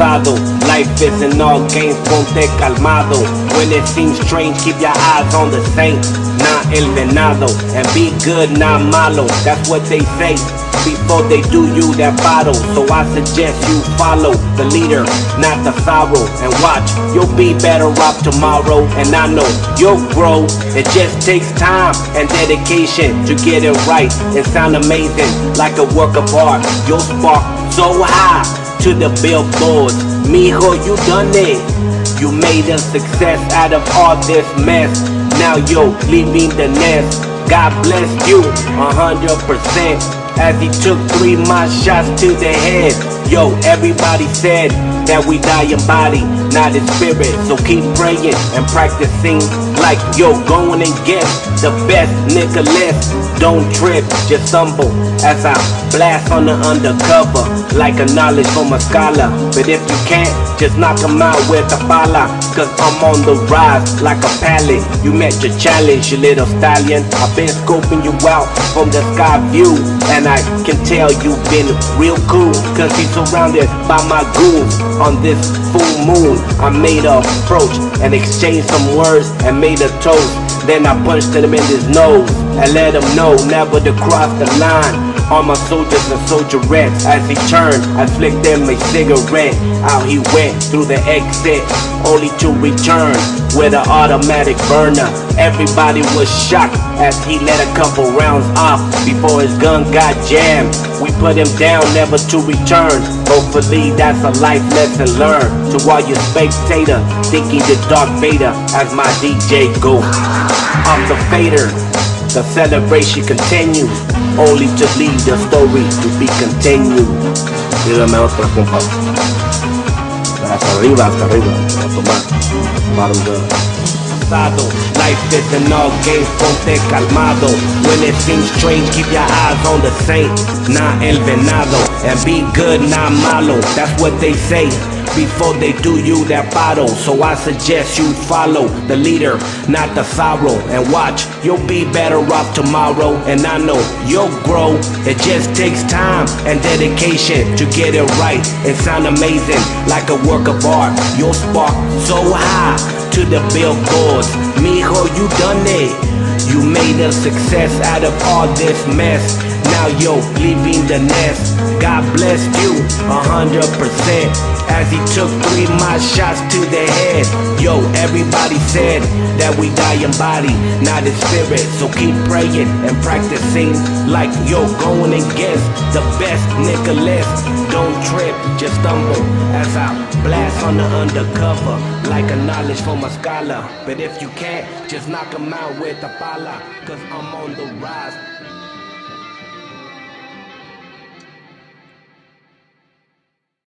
pasado. Life isn't all games, ponte calmado. When it seems strange, keep your eyes on the saint, not el venado. And be good, not malo, that's what they say before they do you that bottle. So I suggest you follow the leader, not the sorrow. And watch, you'll be better off tomorrow. And I know you'll grow, it just takes time and dedication to get it right and sound amazing like a work of art. You'll spark so high to the billboards. Mijo, you done it. You made a success out of all this mess. Now you're leaving the nest. God bless you 100%. As he took 3 more shots to the head. Yo, everybody said that we die in body, not in spirit. So keep praying and practicing like yo, going and get the best Nicholas. Don't trip, just stumble as I blast on the undercover like a knowledge from a scholar. But if you can't, just knock him out with a bala, cause I'm on the rise like a pallet. You met your challenge, you little stallion. I've been scoping you out from the sky view, and I can tell you've been real cool, cause he's surrounded by my goons. On this full moon, I made a approach and exchanged some words and made a toast. Then I punched him in his nose and let him know never to cross the line. All my soldiers and soldierettes, as he turned, I flicked him a cigarette. Out he went through the exit, only to return with an automatic burner. Everybody was shocked as he let a couple rounds off before his gun got jammed. We put him down, never to return. Hopefully that's a life lesson learned. To all you spectator, thinking the Darth Vader as my DJ go off the fader. The celebration continues, only to leave the story to be continued. Dígame otra, compa. Hasta arriba, automático. Bottom gun. Life isn't all games, ponte calmado. When it seems strange, keep your eyes on the saint, not el venado. And be good, not malo, that's what they say before they do you that bottle. So I suggest you follow the leader, not the sorrow. And watch, you'll be better off tomorrow. And I know you'll grow, it just takes time and dedication to get it right and sound amazing like a work of art. You'll spark so high to the billboards. Mijo, you done it. You made a success out of all this mess. Now you're leaving the nest. God bless you 100%. As he took 3 more shots to the head. Yo, everybody said that we die in body, not in spirit. So keep praying and practicing like yo, going and guess the best Nicholas. Don't trip, just stumble as I blast on the undercover like a knowledge from a scholar. But if you can't, just knock him out with a bala, cause I'm on the rise.